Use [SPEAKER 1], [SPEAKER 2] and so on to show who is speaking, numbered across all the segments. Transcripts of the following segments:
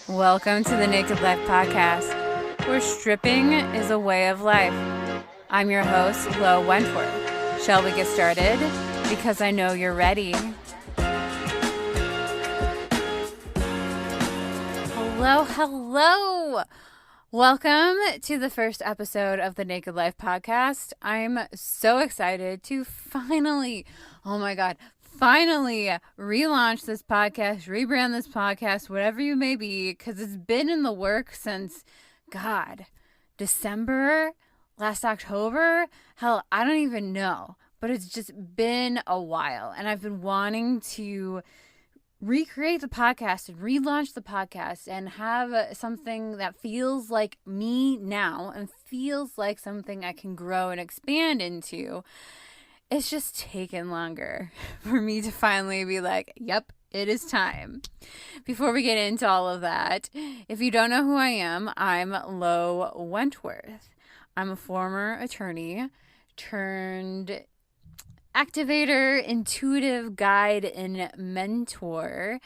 [SPEAKER 1] Welcome to the Naked Life Podcast, where stripping is a way of life. I'm your host, Wentworth. Shall we get started? Because I know you're ready. Hello. Welcome to the first episode of the Naked Life Podcast. I'm so excited to finally relaunch this podcast, rebrand this podcast, whatever you may be, because it's been in the works since, December, last October. Hell, I don't even know, but it's just been a while, and I've been wanting to recreate the podcast and relaunch the podcast and have something that feels like me now and feels like something I can grow and expand into. It's just taken longer for me to finally be like, yep, it is time. Before we get into all of that, if you don't know who I am, I'm Lo Wentworth. I'm a former attorney turned activator, intuitive guide, and mentor.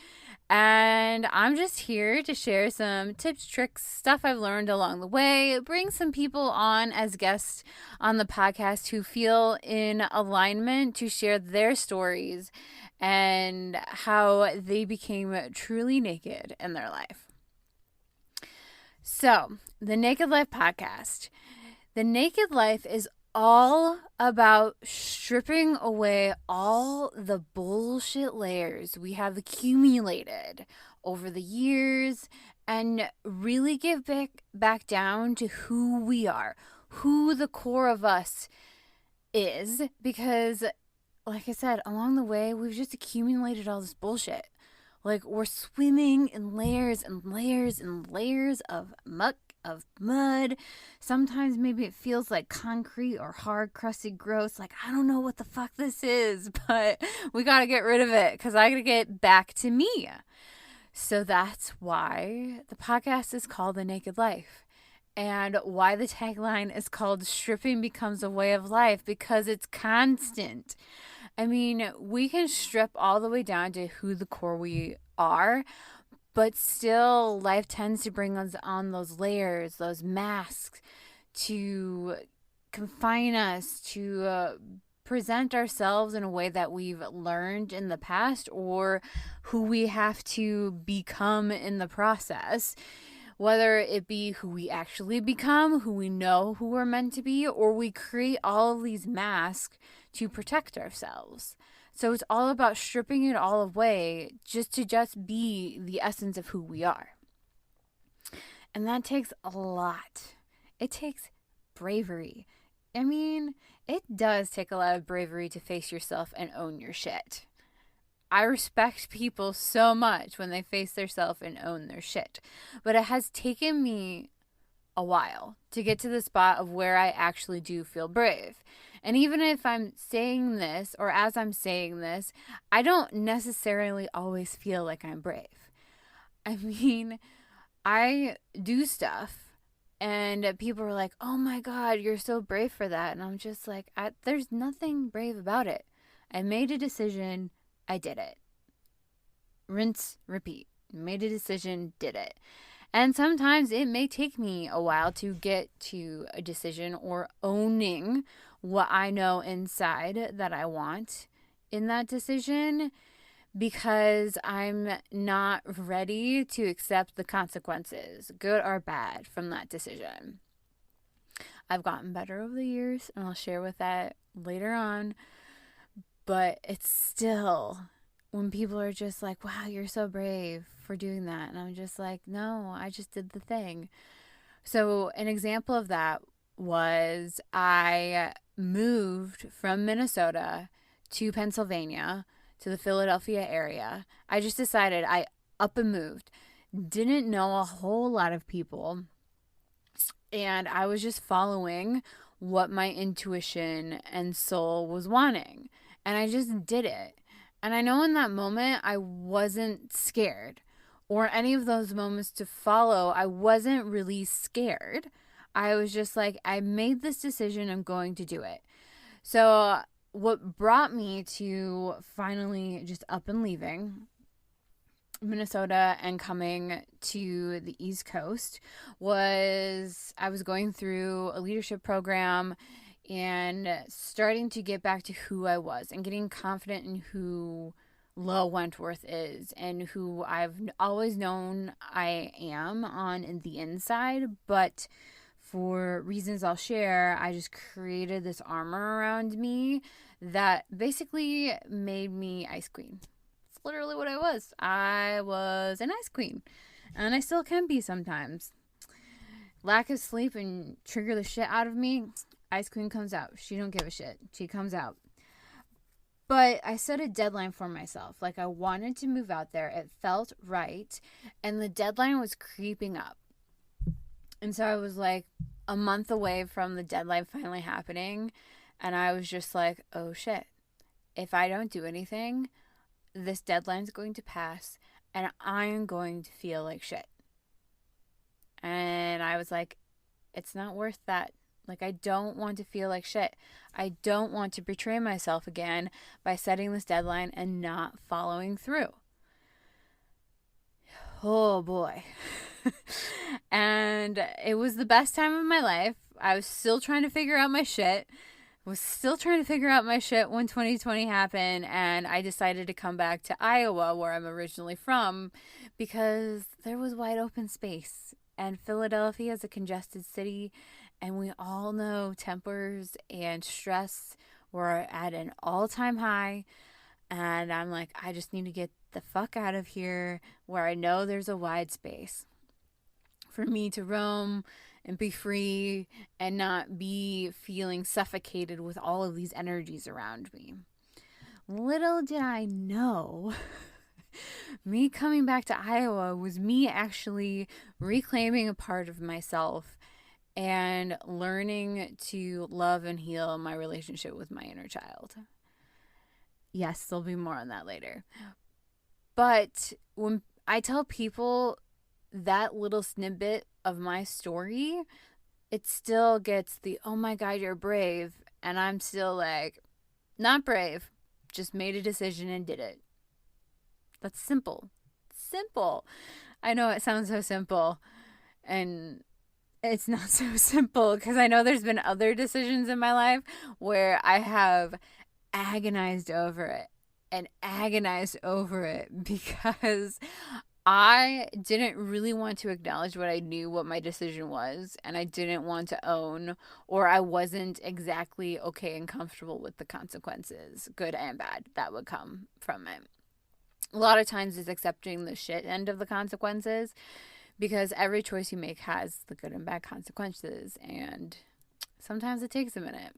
[SPEAKER 1] And I'm just here to share some tips, tricks, stuff I've learned along the way, bring some people on as guests on the podcast who feel in alignment to share their stories and how they became truly naked in their life. So, the Naked Life Podcast. The Naked Life is all about stripping away all the bullshit layers we have accumulated over the years and really get back down to who we are, who the core of us is, because like I said, along the way, we've just accumulated all this bullshit. Like, we're swimming in layers and layers and layers of muck, of mud. Sometimes maybe it feels like concrete or hard, crusty, gross. Like, I don't know what the fuck this is, but we gotta get rid of it because I gotta get back to me. So that's why the podcast is called The Naked Life. And why the tagline is called Stripping Becomes a Way of Life, because it's constant. I mean, we can strip all the way down to who the core we are, but still life tends to bring us on those layers, those masks to confine us, to present ourselves in a way that we've learned in the past or who we have to become in the process. Whether it be who we actually become, who we know who we're meant to be, or we create all of these masks to protect ourselves. So it's all about stripping it all away just to be the essence of who we are. And that takes a lot. It takes bravery. I mean, it does take a lot of bravery to face yourself and own your shit. I respect people so much when they face themselves and own their shit. But it has taken me a while to get to the spot of where I actually do feel brave. And even if I'm saying this, or as I'm saying this, I don't necessarily always feel like I'm brave. I mean, I do stuff and people are like, oh my God, you're so brave for that. And I'm just like, there's nothing brave about it. I made a decision. I did it. Rinse, repeat. Made a decision, did it. And sometimes it may take me a while to get to a decision or owning what I know inside that I want in that decision, because I'm not ready to accept the consequences, good or bad, from that decision. I've gotten better over the years, and I'll share with that later on. But it's still, when people are just like, wow, you're so brave for doing that. And I'm just like, no, I just did the thing. So an example of that was I moved from Minnesota to Pennsylvania, to the Philadelphia area. I just decided I up and moved. Didn't know a whole lot of people. And I was just following what my intuition and soul was wanting. And I just did it. And I know in that moment, I wasn't scared. Or any of those moments to follow, I wasn't really scared. I was just like, I made this decision, I'm going to do it. So what brought me to finally just up and leaving Minnesota and coming to the East Coast was I was going through a leadership program and starting to get back to who I was and getting confident in who Low Wentworth is and who I've always known I am on the inside, but for reasons I'll share, I just created this armor around me that basically made me Ice Queen. It's literally what I was. I was an Ice Queen, and I still can be sometimes. Lack of sleep and trigger the shit out of me. Ice Queen comes out. She don't give a shit. She comes out. But I set a deadline for myself. Like, I wanted to move out there. It felt right. And the deadline was creeping up. And so I was like a month away from the deadline finally happening. And I was just like, oh shit. If I don't do anything, this deadline's going to pass. And I'm going to feel like shit. And I was like, it's not worth that. Like, I don't want to feel like shit. I don't want to betray myself again by setting this deadline and not following through. Oh boy. And it was the best time of my life. I was still trying to figure out my shit. When 2020 happened, and I decided to come back to Iowa, where I'm originally from, because there was wide open space. And Philadelphia is a congested city, and we all know tempers and stress were at an all-time high. And I'm like, I just need to get the fuck out of here where I know there's a wide space for me to roam and be free and not be feeling suffocated with all of these energies around me. Little did I know, me coming back to Iowa was me actually reclaiming a part of myself and learning to love and heal my relationship with my inner child. Yes, there'll be more on that later. But when I tell people that little snippet of my story, it still gets the, oh my God, you're brave. And I'm still like, not brave, just made a decision and did it. That's simple. Simple. I know it sounds so simple, and it's not so simple because I know there's been other decisions in my life where I have agonized over it because I didn't really want to acknowledge what my decision was, and I didn't want to own, or I wasn't exactly okay and comfortable with the consequences, good and bad, that would come from it. A lot of times it's accepting the shit end of the consequences, because every choice you make has the good and bad consequences, and sometimes it takes a minute.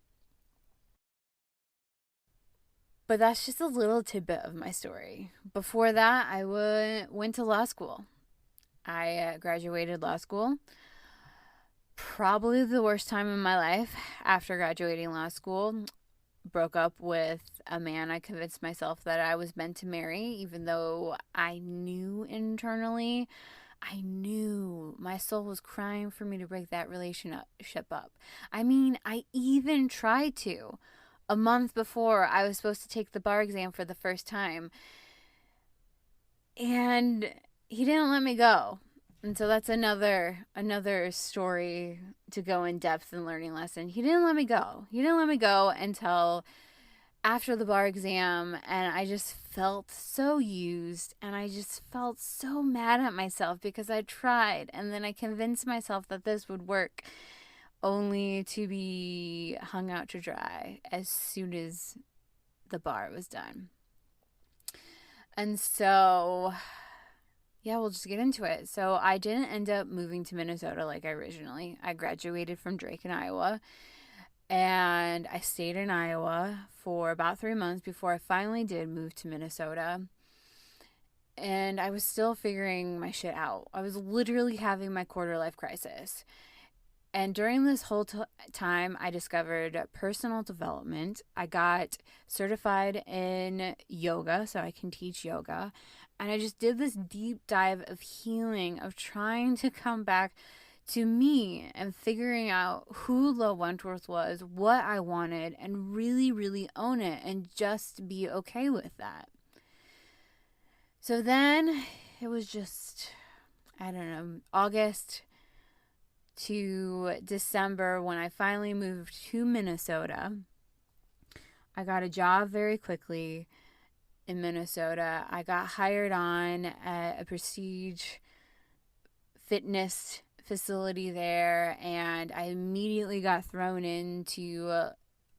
[SPEAKER 1] But that's just a little tidbit of my story. Before that, I went to law school. I graduated law school. Probably the worst time in my life after graduating law school. Broke up with a man I convinced myself that I was meant to marry, even though I knew internally, I knew my soul was crying for me to break that relationship up. I mean, I even tried to. A month before I was supposed to take the bar exam for the first time, and he didn't let me go. And so that's another story to go in depth and learning lesson. He didn't let me go. He didn't let me go until after the bar exam, and I just felt so used, and I just felt so mad at myself because I tried, and then I convinced myself that this would work, only to be hung out to dry as soon as the bar was done. And so, yeah, we'll just get into it. So I didn't end up moving to Minnesota like I graduated from Drake in Iowa, and I stayed in Iowa for about 3 months before I finally did move to Minnesota. And I was still figuring my shit out. I was literally having my quarter life crisis. And during this whole time, I discovered personal development. I got certified in yoga, so I can teach yoga. And I just did this deep dive of healing, of trying to come back to me and figuring out who Low Wentworth was, what I wanted, and really, really own it and just be okay with that. So then it was just, I don't know, August to December when I finally moved to Minnesota. I got a job very quickly in Minnesota. I got hired on at a prestige fitness facility there, and I immediately got thrown into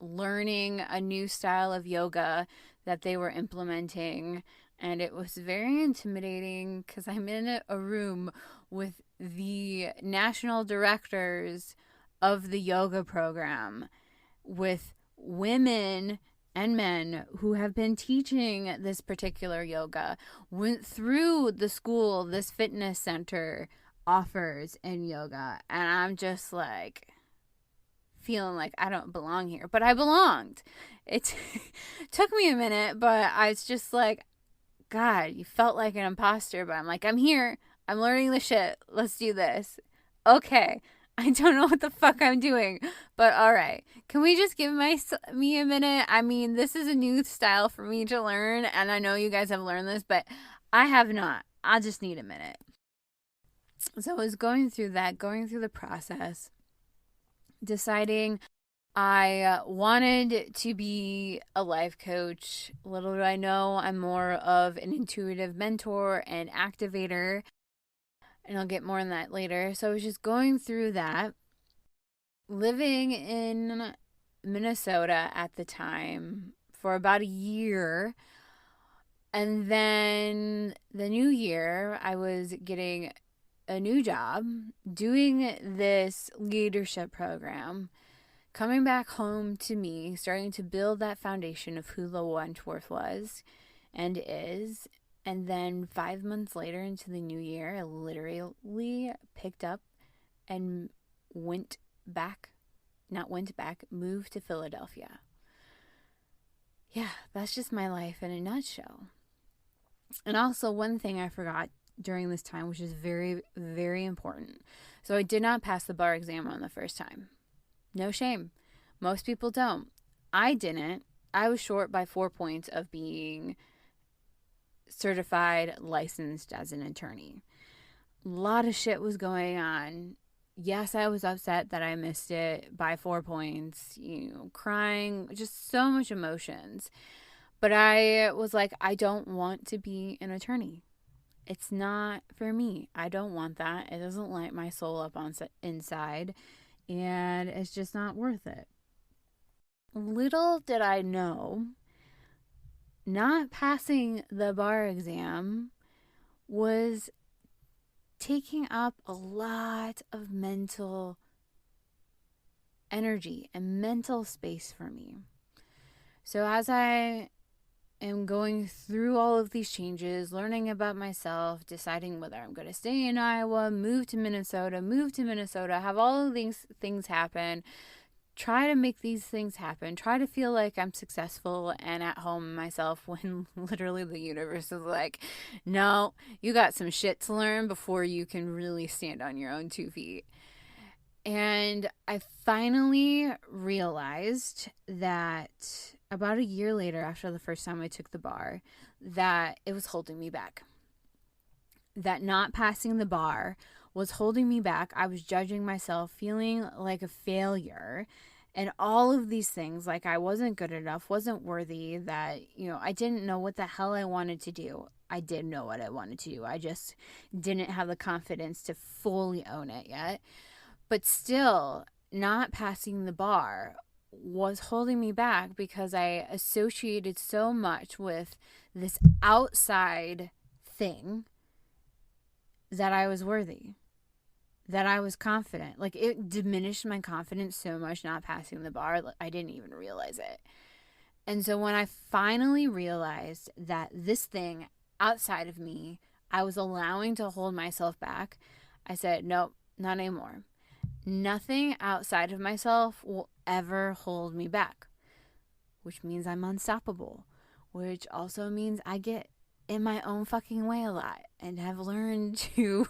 [SPEAKER 1] learning a new style of yoga that they were implementing. And it was very intimidating because I'm in a room with the national directors of the yoga program, with women and men who have been teaching this particular yoga, went through the school this fitness center offers in yoga. And I'm just like feeling like I don't belong here, but I belonged. It took me a minute, but I was just like, God, you felt like an imposter, but I'm like, I'm here. I'm learning the shit. Let's do this. Okay. I don't know what the fuck I'm doing, but all right. Can we just give me a minute? I mean, this is a new style for me to learn, and I know you guys have learned this, but I have not. I'll just need a minute. So I was going through the process, deciding I wanted to be a life coach. Little do I know, I'm more of an intuitive mentor and activator. And I'll get more on that later. So I was just going through that, living in Minnesota at the time for about a year. And then the new year, I was getting a new job, doing this leadership program, coming back home to me, starting to build that foundation of who the Wentworth was and is. And then 5 months later into the new year, I literally picked up and moved to Philadelphia. Yeah, that's just my life in a nutshell. And also one thing I forgot during this time, which is very, very important. So I did not pass the bar exam on the first time. No shame. Most people don't. I didn't. I was short by 4 points of being certified, licensed as an attorney. A lot of shit was going on. Yes, I was upset that I missed it by 4 points, crying, just so much emotions. But I was like, I don't want to be an attorney. It's not for me. I don't want that. It doesn't light my soul up on inside, and it's just not worth it. Little did I know, not passing the bar exam was taking up a lot of mental energy and mental space for me. So as I am going through all of these changes, learning about myself, deciding whether I'm going to stay in Iowa, move to Minnesota, have all of these things happen, try to make these things happen, try to feel like I'm successful and at home myself, when literally the universe is like, no, you got some shit to learn before you can really stand on your own 2 feet. And I finally realized that about a year later, after the first time I took the bar, that it was holding me back. That not passing the bar was holding me back. I was judging myself, feeling like a failure, and all of these things, like I wasn't good enough, wasn't worthy, that, I didn't know what the hell I wanted to do. I did know what I wanted to do. I just didn't have the confidence to fully own it yet. But still, not passing the bar was holding me back because I associated so much with this outside thing that I was worthy, that I was confident. Like, it diminished my confidence so much not passing the bar, I didn't even realize it. And so when I finally realized that this thing outside of me, I was allowing to hold myself back, I said, nope, not anymore. Nothing outside of myself will ever hold me back, which means I'm unstoppable, which also means I get in my own fucking way a lot and have learned to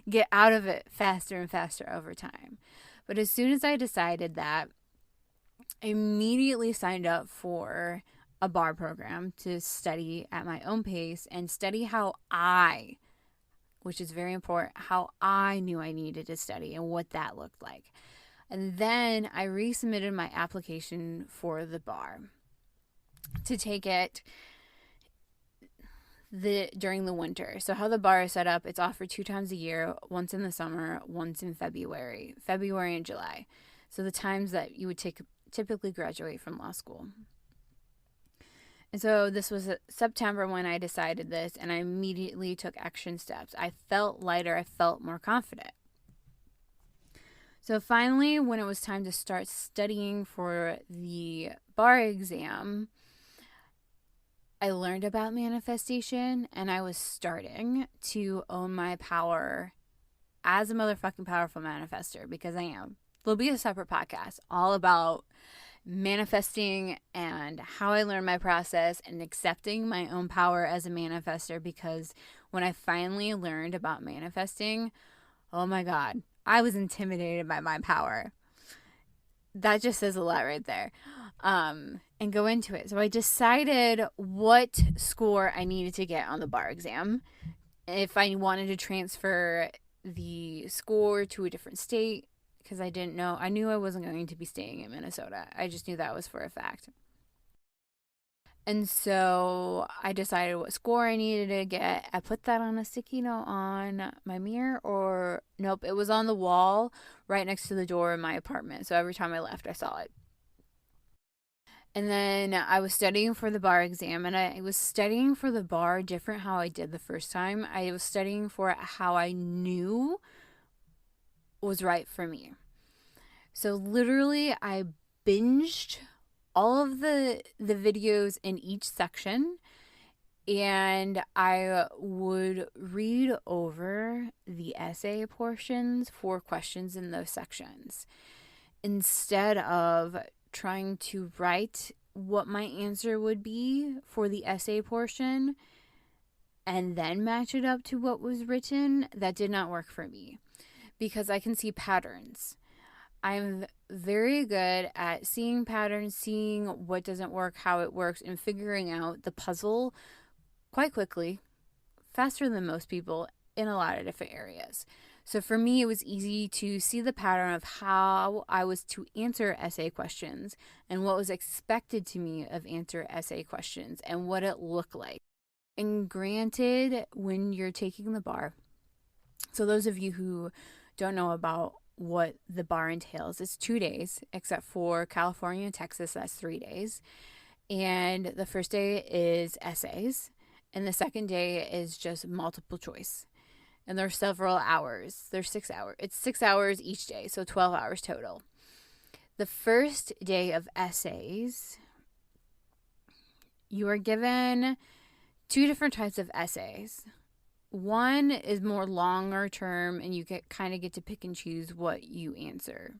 [SPEAKER 1] get out of it faster and faster over time. But as soon as I decided that, I immediately signed up for a bar program to study at my own pace and study how I which is very important, how I knew I needed to study and what that looked like. And then I resubmitted my application for the bar to take it during the winter. So how the bar is set up, it's offered 2 times a year, once in the summer, once in February and July. So the times that you would typically graduate from law school. And so this was September when I decided this, and I immediately took action steps. I felt lighter, I felt more confident. So finally, when it was time to start studying for the bar exam, I learned about manifestation, and I was starting to own my power as a motherfucking powerful manifester, because I am. There'll be a separate podcast all about manifesting and how I learned my process and accepting my own power as a manifester, because when I finally learned about manifesting, oh my God, I was intimidated by my power. That just says a lot right there. And go into it. So I decided what score I needed to get on the bar exam. If I wanted to transfer the score to a different state, because I didn't know. I knew I wasn't going to be staying in Minnesota. I just knew that was for a fact. And so I decided what score I needed to get. I put that on a sticky note on my mirror, or nope, it was on the wall right next to the door in my apartment. So every time I left, I saw it. And then I was studying for the bar exam, and I was studying for the bar different how I did the first time. I was studying for how I knew was right for me. So literally I binged all of the videos in each section, and I would read over the essay portions for questions in those sections instead of trying to write what my answer would be for the essay portion and then match it up to what was written. That did not work for me, because I can see patterns. I'm very good at seeing patterns, seeing what doesn't work, how it works, and figuring out the puzzle quite quickly, faster than most people in a lot of different areas. So for me, it was easy to see the pattern of how I was to answer essay questions and what was expected to me of answer essay questions and what it looked like. And granted, when you're taking the bar, so those of you who don't know about what the bar entails, it's 2 days, except for California and Texas, that's 3 days. And the first day is essays, and the second day is just multiple choice. And there's several hours. There's 6 hours. It's 6 hours each day, so 12 hours total. The first day of essays, you are given 2 different types of essays. One is more longer term, and you kind of get to pick and choose what you answer.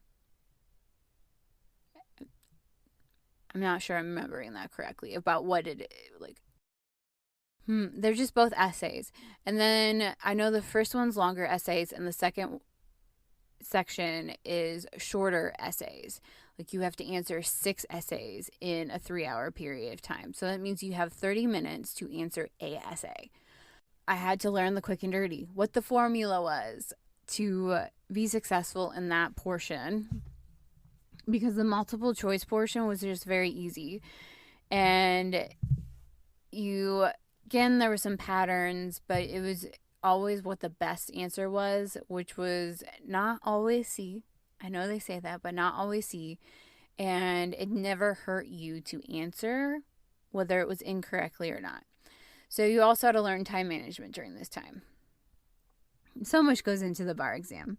[SPEAKER 1] I'm not sure I'm remembering that correctly about what it is. Like, they're just both essays. And then I know the first one's longer essays, and the second section is shorter essays. Like, you have to answer 6 essays in a 3-hour period of time. So that means you have 30 minutes to answer a essay. I had to learn the quick and dirty, what the formula was to be successful in that portion, because the multiple choice portion was just very easy. And again, there were some patterns, but it was always what the best answer was, which was not always C. I know they say that, but not always C. And it never hurt you to answer whether it was incorrectly or not. So you also had to learn time management during this time. So much goes into the bar exam.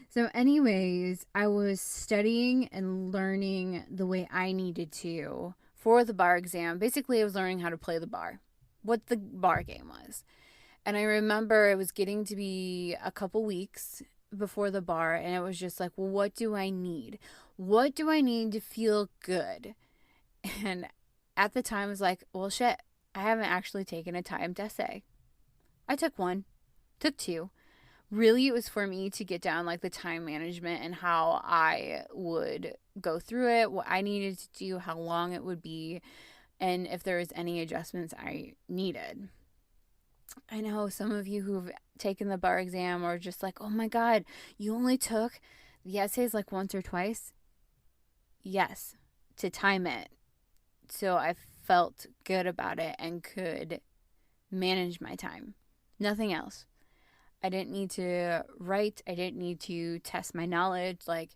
[SPEAKER 1] So anyways, I was studying and learning the way I needed to for the bar exam. Basically, I was learning how to play the bar, what the bar game was. And I remember it was getting to be a couple weeks before the bar, and it was just like, well, what do I need? What do I need to feel good? And at the time, I was like, well, shit, I haven't actually taken a timed essay. I took 1, took 2. Really, it was for me to get down like the time management and how I would go through it, what I needed to do, how long it would be, and if there was any adjustments I needed. I know some of you who've taken the bar exam or just like, oh my God, you only took the essays like once or twice? Yes, to time it. So I felt good about it and could manage my time. Nothing else. I didn't need to write. I didn't need to test my knowledge. Like,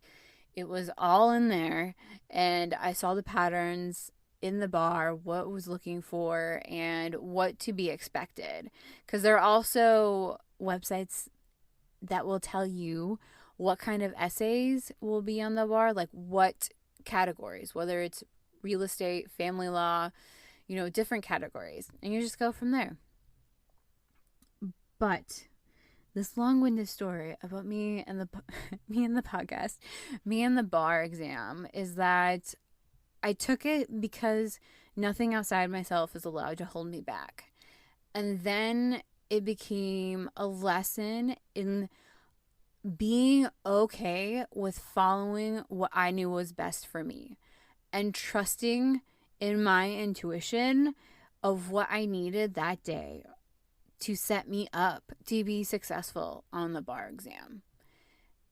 [SPEAKER 1] it was all in there. And I saw the patterns in the bar, what was looking for, and what to be expected. Because there are also websites that will tell you what kind of essays will be on the bar, like what categories, whether it's real estate, family law, different categories. And you just go from there. But this long-winded story about me and the podcast, me and the bar exam, is that I took it because nothing outside myself is allowed to hold me back. And then it became a lesson in being okay with following what I knew was best for me and trusting in my intuition of what I needed that day to set me up to be successful on the bar exam.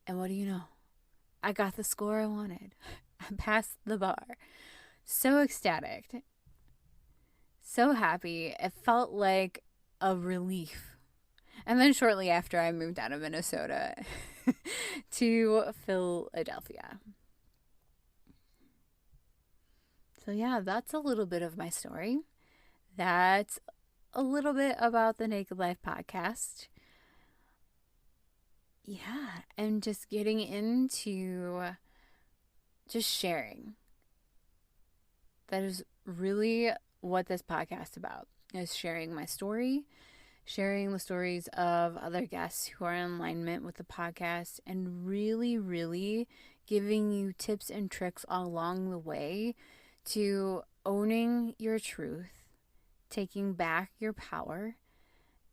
[SPEAKER 1] And what do you know? I got the score I wanted. I passed the bar. So ecstatic. So happy. It felt like a relief. And then shortly after, I moved out of Minnesota to Philadelphia. So yeah, that's a little bit of my story. That's a little bit about the Naked Life podcast. Yeah, and just getting into just sharing. That is really what this podcast is about, is sharing my story, sharing the stories of other guests who are in alignment with the podcast, and really, really giving you tips and tricks along the way to owning your truth, taking back your power,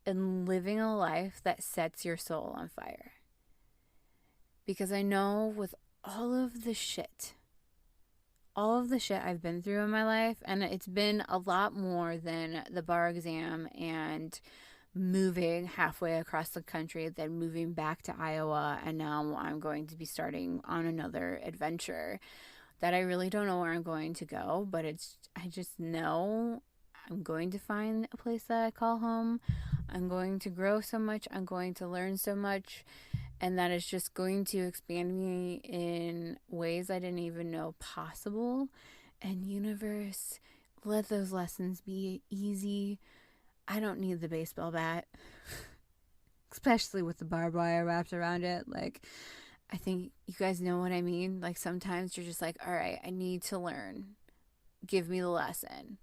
[SPEAKER 1] and living a life that sets your soul on fire. Because I know with all of the shit I've been through in my life, and it's been a lot more than the bar exam and moving halfway across the country, then moving back to Iowa, and now I'm going to be starting on another adventure that I really don't know where I'm going to go, but I just know I'm going to find a place that I call home. I'm going to grow so much. I'm going to learn so much. And that is just going to expand me in ways I didn't even know possible. And universe, let those lessons be easy. I don't need the baseball bat. Especially with the barbed wire wrapped around it. Like, I think you guys know what I mean. Like, sometimes you're just like, all right, I need to learn. Give me the lesson.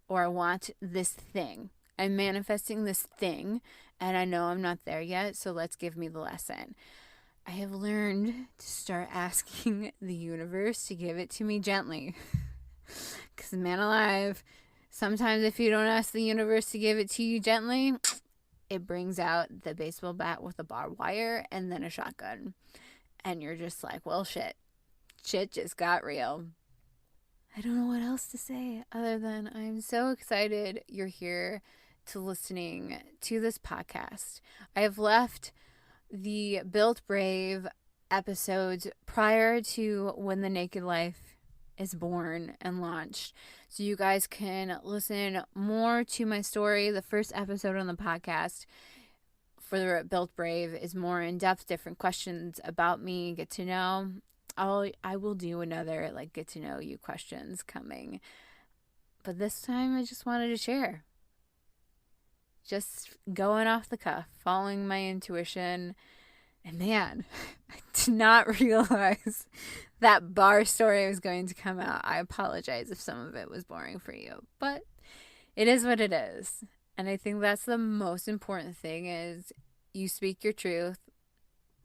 [SPEAKER 1] Or I want this thing. I'm manifesting this thing, and I know I'm not there yet, so let's give me the lesson. I have learned to start asking the universe to give it to me gently. Because, man alive, sometimes if you don't ask the universe to give it to you gently, it brings out the baseball bat with a barbed wire and then a shotgun. And you're just like, well, shit. Shit just got real. I don't know what else to say other than I'm so excited you're here to listening to this podcast. I have left the Built Brave episodes prior to when the Naked Life is born and launched, so you guys can listen more to my story. The first episode on the podcast for the Built Brave is more in depth, different questions about me, get to know. I will do another get to know you questions coming, but this time I just wanted to share. Just going off the cuff, following my intuition. And man, I did not realize that bar story was going to come out. I apologize if some of it was boring for you, but it is what it is. And I think that's the most important thing, is you speak your truth,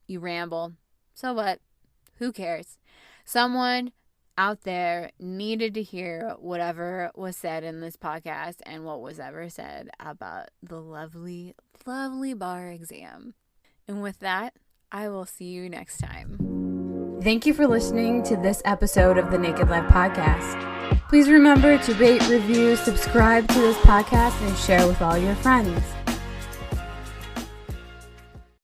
[SPEAKER 1] you ramble. So what? Who cares? Someone out there needed to hear whatever was said in this podcast and what was ever said about the lovely, lovely bar exam. And with that, I will see you next time. Thank you for listening to this episode of the Naked Life podcast. Please remember to rate, review, subscribe to this podcast, and share with all your friends.